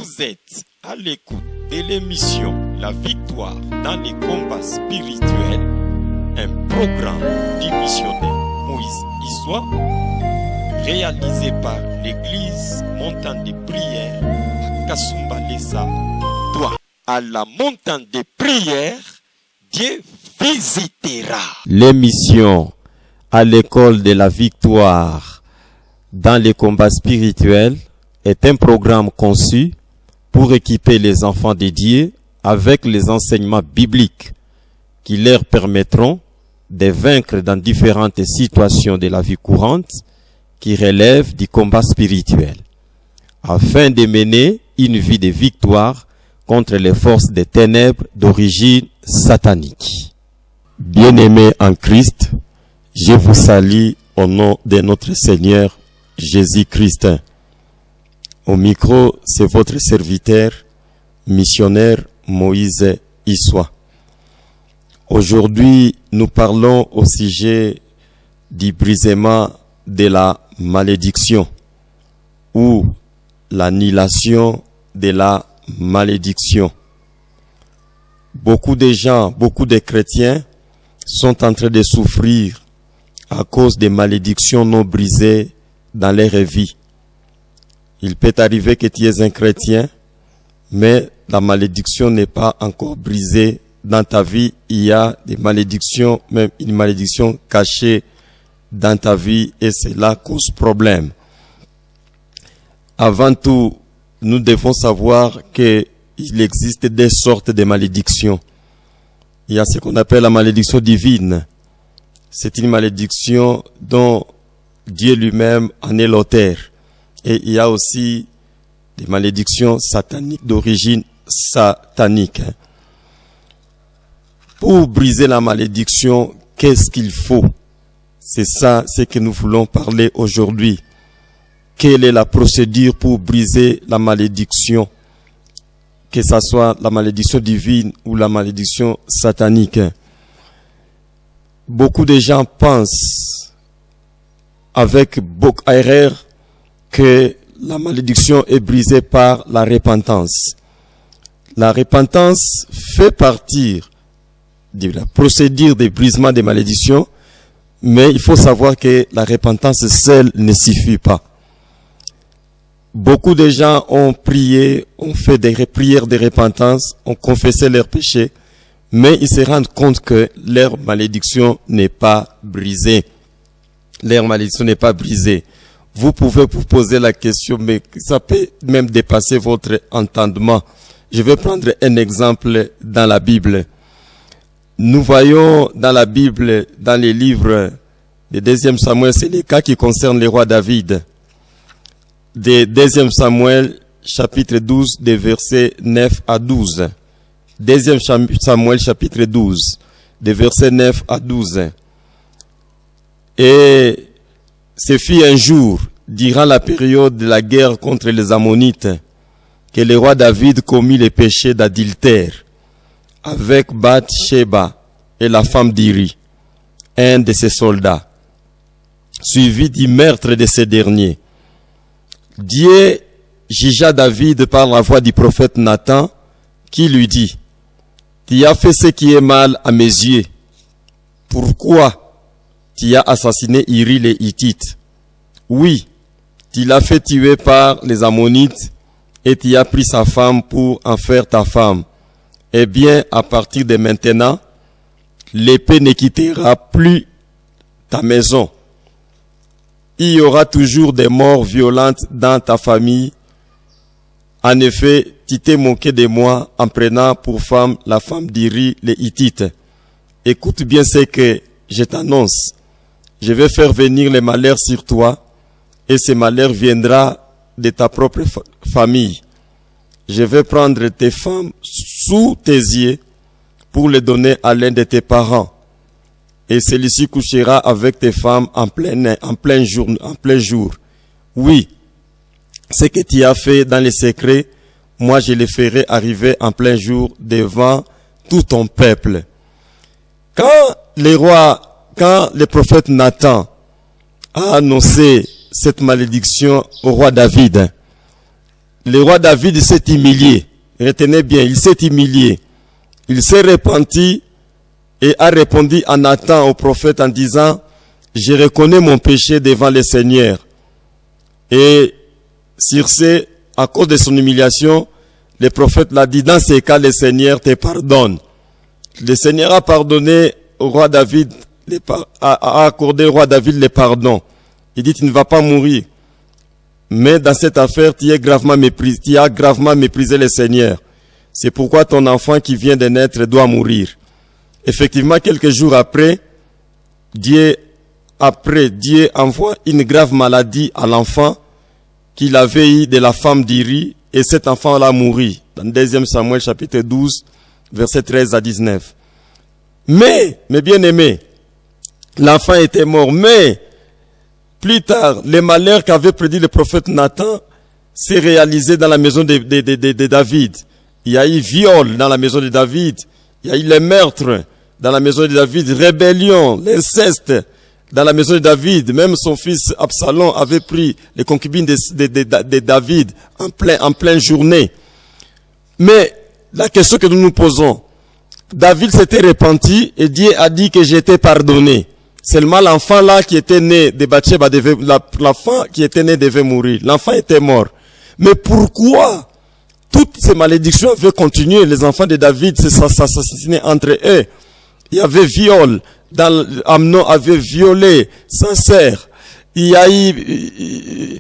Vous êtes à l'écoute de l'émission La Victoire dans les combats spirituels, un programme du missionnaire Moïse Issois, réalisé par l'église Montagne de Prière à Kasumbalesa. Toi, à la Montagne de Prière, Dieu visitera. L'émission à l'école de la victoire dans les combats spirituels est un programme conçu pour équiper les enfants de Dieu avec les enseignements bibliques qui leur permettront de vaincre dans différentes situations de la vie courante qui relèvent du combat spirituel, afin de mener une vie de victoire contre les forces des ténèbres d'origine satanique. Bien-aimés en Christ, je vous salue au nom de notre Seigneur Jésus-Christ. Au micro, c'est votre serviteur, missionnaire Moïse Issois. Aujourd'hui, nous parlons au sujet du brisement de la malédiction ou l'annihilation de la malédiction. Beaucoup de gens, beaucoup de chrétiens sont en train de souffrir à cause des malédictions non brisées dans leur vie. Il peut arriver que tu es un chrétien, mais la malédiction n'est pas encore brisée dans ta vie. Il y a des malédictions, même une malédiction cachée dans ta vie, et cela cause problème. Avant tout, nous devons savoir qu'il existe des sortes de malédictions. Il y a ce qu'on appelle la malédiction divine. C'est une malédiction dont Dieu lui-même en est l'auteur. Et il y a aussi des malédictions sataniques d'origine satanique. Pour briser la malédiction, qu'est-ce qu'il faut? C'est ça, ce que nous voulons parler aujourd'hui. Quelle est la procédure pour briser la malédiction? Que ce soit la malédiction divine ou la malédiction satanique. Beaucoup de gens pensent avec beaucoup d'erreur que la malédiction est brisée par la repentance. La repentance fait partie de la procédure de brisement des malédictions, mais il faut savoir que la repentance seule ne suffit pas. Beaucoup de gens ont prié, ont fait des prières de repentance, ont confessé leurs péchés, mais ils se rendent compte que leur malédiction n'est pas brisée. Leur malédiction n'est pas brisée. Vous pouvez vous poser la question, mais ça peut même dépasser votre entendement. Je vais prendre un exemple dans la Bible. Nous voyons dans la Bible, dans les livres de 2 Samuel, c'est les cas qui concernent le roi David. De 2 Samuel, chapitre 12, des versets 9 à 12. 2 Samuel, chapitre 12, des versets 9 à 12. Et ce fut un jour, durant la période de la guerre contre les Ammonites, que le roi David commit le péché d'adultère avec Bathsheba et la femme d'Iri, un de ses soldats, suivi du meurtre de ces derniers. Dieu jugea David par la voix du prophète Nathan, qui lui dit: tu as fait ce qui est mal à mes yeux. Pourquoi tu as assassiné Iri les Hittites? Oui, tu l'as fait tuer par les Ammonites et tu as pris sa femme pour en faire ta femme. Eh bien, à partir de maintenant, l'épée ne quittera plus ta maison. Il y aura toujours des morts violentes dans ta famille. En effet, tu t'es moqué de moi en prenant pour femme la femme d'Iri les Hittites. Écoute bien ce que je t'annonce. Je vais faire venir les malheurs sur toi, et ce malheur viendra de ta propre famille. Je vais prendre tes femmes sous tes yeux pour les donner à l'un de tes parents. Et celui-ci couchera avec tes femmes en plein jour. Oui, ce que tu as fait dans les secrets, moi je le ferai arriver en plein jour devant tout ton peuple. Quand le prophète Nathan a annoncé cette malédiction au roi David, le roi David s'est humilié. Retenez bien, il s'est humilié. Il s'est repenti et a répondu à Nathan, au prophète, en disant, je reconnais mon péché devant le Seigneur. Et sur ce, à cause de son humiliation, le prophète l'a dit, dans ces cas, le Seigneur te pardonne. Le Seigneur a pardonné au roi David, a accordé au roi David le pardon. Il dit, tu ne vas pas mourir. Mais dans cette affaire, tu as gravement méprisé le Seigneur. C'est pourquoi ton enfant qui vient de naître doit mourir. Effectivement, quelques jours après, Dieu envoie une grave maladie à l'enfant qu'il avait eu de la femme d'Iri, et cet enfant l'a mouru. Dans 2 Samuel chapitre 12, versets 13 à 19. Mais, mes bien-aimés, l'enfant était mort, mais plus tard, les malheurs qu'avait prédit le prophète Nathan s'est réalisé dans la maison de David. Il y a eu viol dans la maison de David. Il y a eu les meurtres dans la maison de David, rébellion, l'inceste dans la maison de David. Même son fils Absalom avait pris les concubines de David en pleine journée. Mais la question que nous nous posons, David s'était repenti et Dieu a dit que j'étais pardonné. Seulement l'enfant là qui était né de Bathsheba, l'enfant qui était né devait mourir. L'enfant était mort. Mais pourquoi toutes ces malédictions avaient continué? Les enfants de David s'assassinaient entre eux. Il y avait viol. Amnon avait violé sa sœur. Il y a eu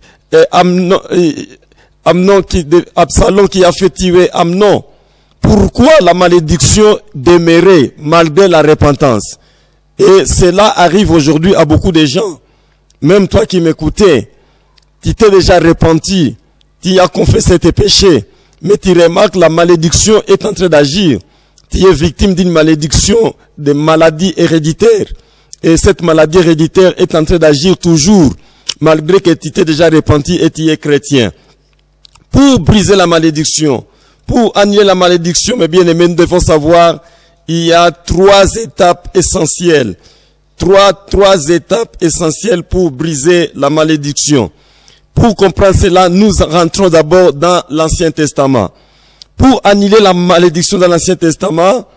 Absalom qui a fait tuer Amnon. Pourquoi la malédiction demeurait malgré la repentance? Et cela arrive aujourd'hui à beaucoup de gens. Même toi qui m'écoutais, tu t'es déjà repenti, tu as confessé tes péchés, mais tu remarques que la malédiction est en train d'agir. Tu es victime d'une malédiction, de maladie héréditaire. Et cette maladie héréditaire est en train d'agir toujours, malgré que tu t'es déjà repenti et tu es chrétien. Pour briser la malédiction, pour annuler la malédiction, mes bien-aimés, nous devons savoir, il y a 3 étapes essentielles. Trois étapes essentielles pour briser la malédiction. Pour comprendre cela, nous rentrons d'abord dans l'Ancien Testament. Pour annuler la malédiction dans l'Ancien Testament,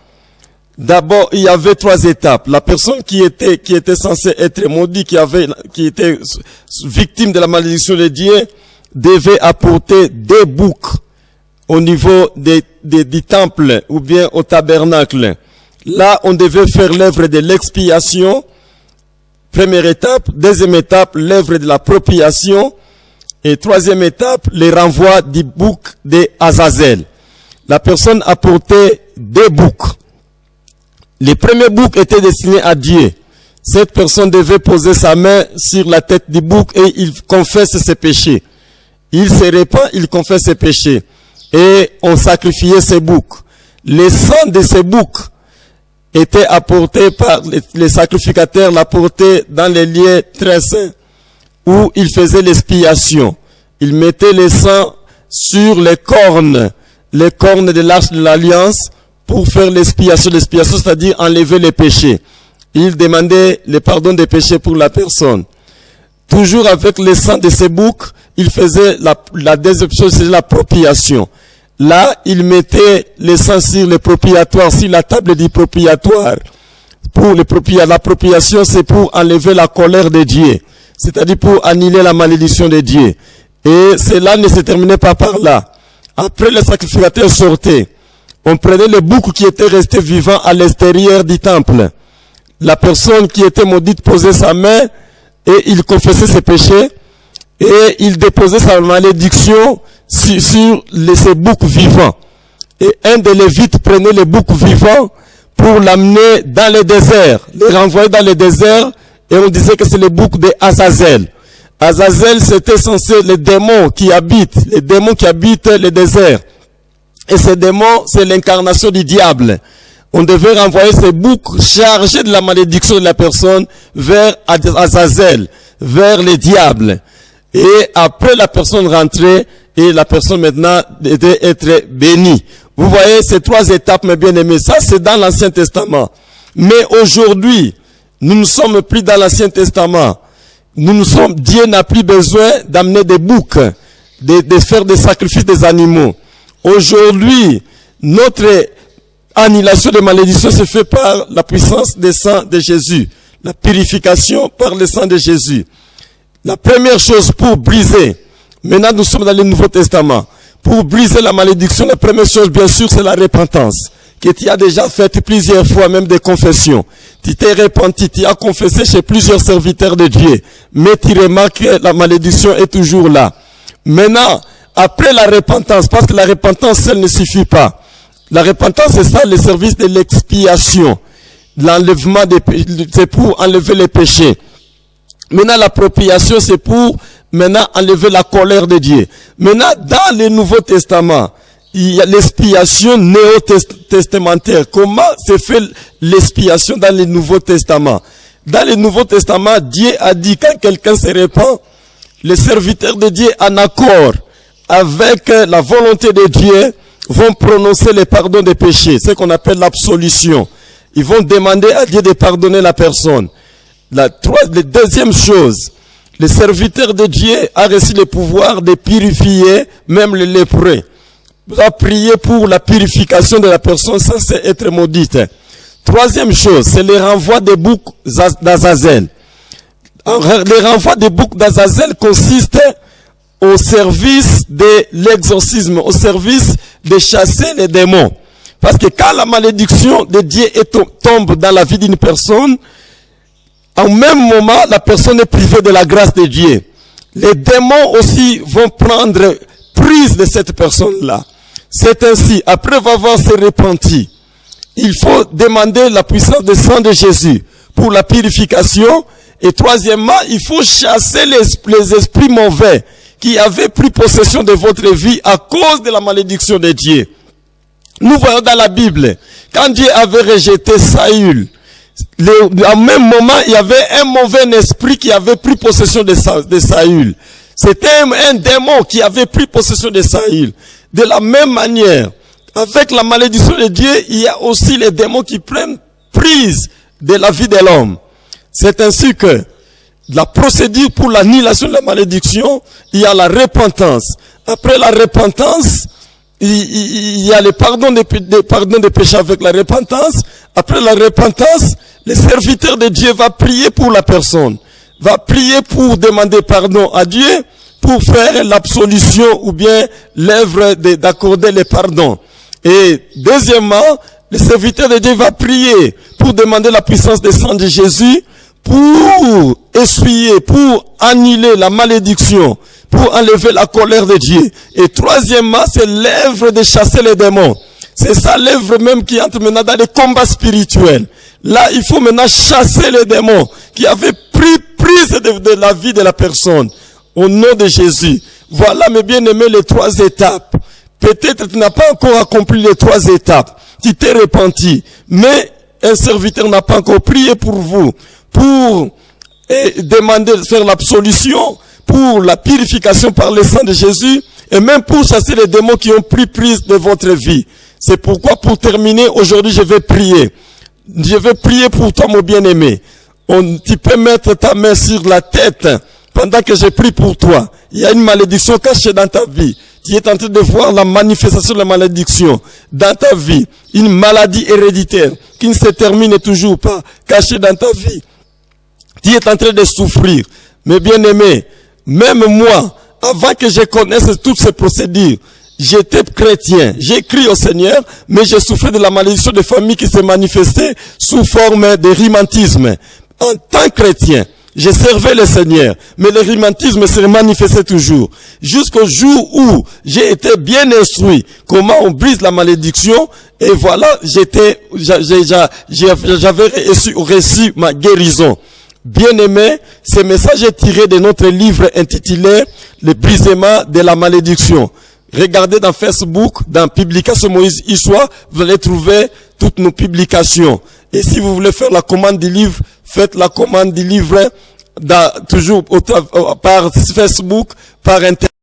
d'abord, il y avait 3 étapes. La personne qui était censée être maudite, qui était victime de la malédiction de Dieu, devait apporter des boucs au niveau du temple ou bien au tabernacle. Là, on devait faire l'œuvre de l'expiation. Première étape. Deuxième étape, l'œuvre de la propitiation. Et troisième étape, le renvoi du bouc de Azazel. La personne apportait des boucs. Les premiers boucs étaient destinés à Dieu. Cette personne devait poser sa main sur la tête du bouc et il confesse ses péchés. Il se répand, il confesse ses péchés. Et on sacrifiait ces boucs. Le sang de ces boucs était apporté par les sacrificateurs, l'apportaient dans les lieux très saints où ils faisaient l'expiation. Ils mettaient le sang sur les cornes de l'arche de l'alliance pour faire l'expiation. L'expiation, c'est-à-dire enlever les péchés. Ils demandaient le pardon des péchés pour la personne. Toujours avec le sang de ces boucs, ils faisaient la deuxième chose, c'est la propitiation. Là, il mettait le sang sur le propiatoire, sur la table du propiatoire. Pour la propitiation, c'est pour enlever la colère de Dieu. C'est-à-dire pour annuler la malédiction de Dieu. Et cela ne se terminait pas par là. Après, le sacrificateur sortait. On prenait le bouc qui était resté vivant à l'extérieur du temple. La personne qui était maudite posait sa main et il confessait ses péchés et il déposait sa malédiction sur ces boucs vivants. Et un des Lévites prenait le bouc vivant pour l'amener dans le désert, le renvoyer dans le désert, et on disait que c'est le bouc de Azazel. Azazel, c'était censé les démons qui habitent le désert. Et ces démons, c'est l'incarnation du diable. On devait renvoyer ces boucs chargés de la malédiction de la personne vers Azazel, vers le diable. Et après la personne rentrait, et la personne maintenant devait être bénie. Vous voyez ces 3 étapes, mes bien-aimés. Ça, c'est dans l'Ancien Testament. Mais aujourd'hui, nous ne sommes plus dans l'Ancien Testament. Dieu n'a plus besoin d'amener des boucs. de faire des sacrifices des animaux. Aujourd'hui, notre annulation des malédictions se fait par la puissance du sang de Jésus. La purification par le sang de Jésus. La première chose pour briser, maintenant nous sommes dans le Nouveau Testament, pour briser la malédiction, la première chose bien sûr c'est la repentance, que tu as déjà fait plusieurs fois, même des confessions. Tu t'es repenti, tu as confessé chez plusieurs serviteurs de Dieu, mais tu remarques que la malédiction est toujours là. Maintenant, après la repentance, parce que la repentance seule ne suffit pas. La repentance c'est ça, le service de l'expiation. L'enlèvement c'est pour enlever les péchés. Maintenant, l'appropriation, c'est pour maintenant enlever la colère de Dieu. Maintenant, dans le Nouveau Testament, il y a l'expiation néo-testamentaire. Comment se fait l'expiation dans le Nouveau Testament? Dans le Nouveau Testament, Dieu a dit quand quelqu'un se répand, les serviteurs de Dieu en accord avec la volonté de Dieu vont prononcer le pardon des péchés, ce qu'on appelle l'absolution. Ils vont demander à Dieu de pardonner la personne. La deuxième chose, le serviteur de Dieu a reçu le pouvoir de purifier même les lépreux. Il va prier pour la purification de la personne sans être maudite. Troisième chose, c'est le renvoi des boucs d'Azazel. Le renvoi des boucs d'Azazel consiste au service de l'exorcisme, au service de chasser les démons. Parce que quand la malédiction de Dieu tombe dans la vie d'une personne, en même moment, la personne est privée de la grâce de Dieu. Les démons aussi vont prendre prise de cette personne-là. C'est ainsi, après avoir se repenti, il faut demander la puissance du sang de Jésus pour la purification. Et troisièmement, il faut chasser les esprits mauvais qui avaient pris possession de votre vie à cause de la malédiction de Dieu. Nous voyons dans la Bible, quand Dieu avait rejeté Saül, en même moment, il y avait un mauvais esprit qui avait pris possession de Saül. C'était un démon qui avait pris possession de Saül. De la même manière, avec la malédiction de Dieu, il y a aussi les démons qui prennent prise de la vie de l'homme. C'est ainsi que la procédure pour l'annulation de la malédiction, il y a la repentance. Après la repentance, il y a le pardon des péchés avec la repentance. Après la repentance, le serviteur de Dieu va prier pour la personne. Va prier pour demander pardon à Dieu, pour faire l'absolution ou bien l'œuvre d'accorder le pardon. Et deuxièmement, le serviteur de Dieu va prier pour demander la puissance du sang de Jésus, pour essuyer, pour annuler la malédiction, pour enlever la colère de Dieu. Et troisièmement, c'est l'œuvre de chasser les démons. C'est ça l'œuvre même qui entre maintenant dans les combats spirituels. Là, il faut maintenant chasser les démons qui avaient pris prise de la vie de la personne. Au nom de Jésus. Voilà, mes bien-aimés, les trois étapes. Peut-être tu n'as pas encore accompli les trois étapes. Tu t'es repenti. Mais un serviteur n'a pas encore prié pour vous. Pour demander de faire l'absolution, pour la purification par le sang de Jésus, et même pour chasser les démons qui ont pris prise de votre vie. C'est pourquoi, pour terminer, aujourd'hui, je vais prier. Je vais prier pour toi, mon bien-aimé. Tu peux mettre ta main sur la tête pendant que je prie pour toi. Il y a une malédiction cachée dans ta vie. Tu es en train de voir la manifestation de la malédiction dans ta vie. Une maladie héréditaire qui ne se termine toujours pas, cachée dans ta vie. Tu es en train de souffrir. Mais bien-aimé, même moi, avant que je connaisse toutes ces procédures, j'étais chrétien. J'ai crié au Seigneur, mais je souffrais de la malédiction de famille qui s'est manifestée sous forme de rhumatisme. En tant que chrétien, je servais le Seigneur, mais le rhumatisme se manifestait toujours. Jusqu'au jour où j'ai été bien instruit comment on brise la malédiction, et voilà, j'avais reçu ma guérison. Bien-aimé, ce message est tiré de notre livre intitulé Le brisement de la malédiction. Regardez dans Facebook, dans Publication Moïse Issois, vous allez trouver toutes nos publications. Et si vous voulez faire la commande du livre, faites la commande du livre toujours par Facebook, par Internet.